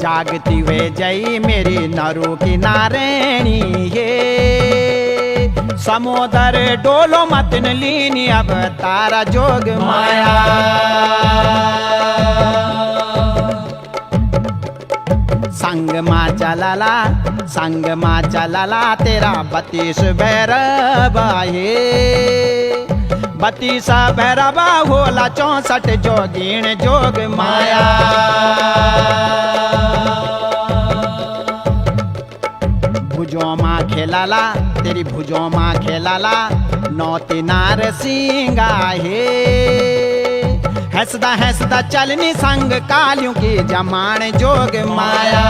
जागती वे जई मेरी नरू की नारायणी ये समुदर डोलो मतन लीनी अब तारा जोग माया संग मा चलाला तेरा 32 भैरवा हे 32 भैरवा होला 64 जोगीण जोग माया भुजों माँ खेलाला तेरी भुजों माँ खेलाला 9 तिनार सिंगा हे हंसदा चलनी संग कालियों की जमान जोग माया